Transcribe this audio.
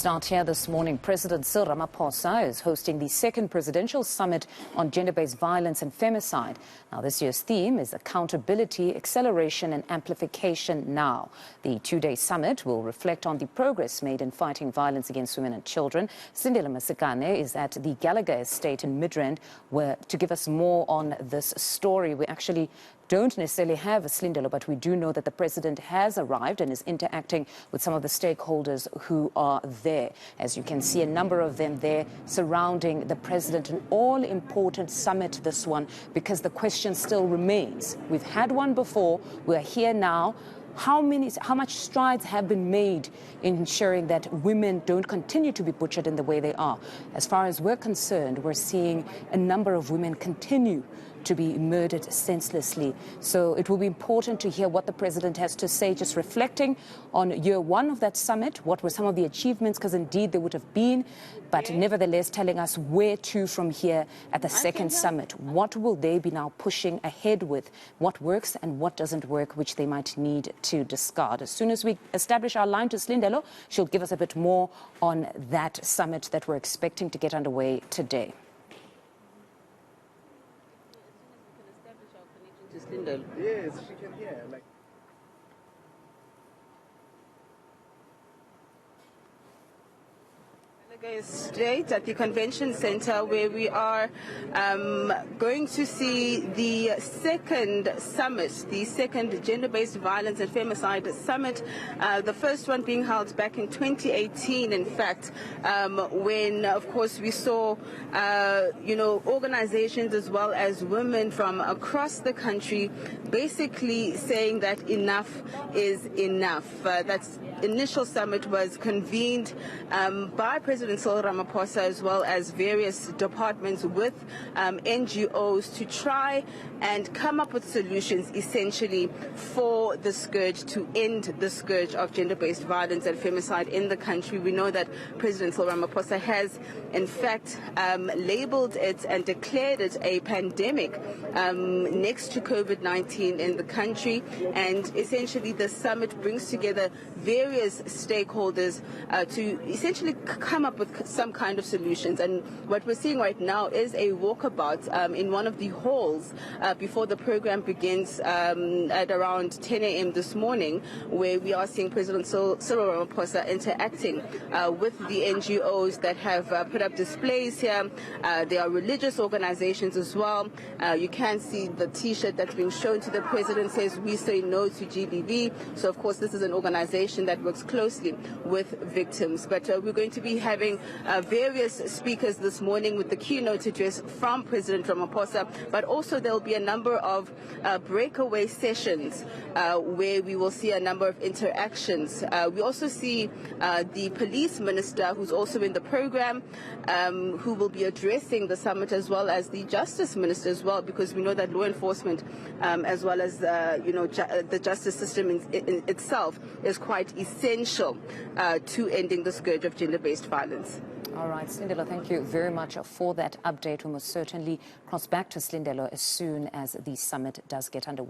start here this morning. President Ramaphosa is hosting the second presidential summit on gender-based violence and femicide. Now, this year's theme is accountability, acceleration and amplification now. The two-day summit will reflect on the progress made in fighting violence against women and children. Slindelo Masikane is at the Gallagher estate in Midrand, where to give us more on this story. We actually don't necessarily have a Slindelo, but we do know that the president has arrived and is interacting with some of the stakeholders who are there. As you can see, a number of them there surrounding the president. An all-important summit, this one, because the question still remains. We've had one before. We're here now. How much strides have been made in ensuring that women don't continue to be butchered in the way they are? As far as we're concerned, we're seeing a number of women continue to be murdered senselessly. So it will be important to hear what the president has to say, just reflecting on year one of that summit. What were some of the achievements? Because indeed there would have been, but nevertheless telling us where to from here at the second summit. What will they be now pushing ahead with? What works and what doesn't work, which they might need to discard. As soon as we establish our line to Slindelo, she'll give us a bit more on that summit that we're expecting to get underway today. Yes, we can hear. State at the convention center, where we are going to see the second summit, the second gender-based violence and femicide summit, the first one being held back in 2018, in fact, when of course we saw organizations as well as women from across the country basically saying that enough is enough. That initial summit was convened by President Ramaphosa as well as various departments with NGOs to try and come up with solutions essentially for the scourge, to end the scourge of gender-based violence and femicide in the country. We know that President Ramaphosa has in fact labeled it and declared it a pandemic next to COVID-19 in the country, and essentially the summit brings together various stakeholders to essentially come up with some kind of solutions. And what we're seeing right now is a walkabout in one of the halls before the program begins at around 10 a.m. this morning, where we are seeing President Cyril Ramaphosa interacting with the NGOs that have put up displays here. There are religious organizations as well. You can see the T-shirt that's being shown to the president says, "We say no to GBV." So of course this is an organization that works closely with victims. But we're going to be having various speakers this morning with the keynote address from President Ramaphosa, but also there will be a number of breakaway sessions where we will see a number of interactions. We also see the police minister, who's also in the program, who will be addressing the summit, as well as the justice minister as well, because we know that law enforcement as well as the justice system in itself is quite essential to ending the scourge of gender-based violence. All right, Slindelo, thank you very much for that update. We must certainly cross back to Slindelo as soon as the summit does get underway.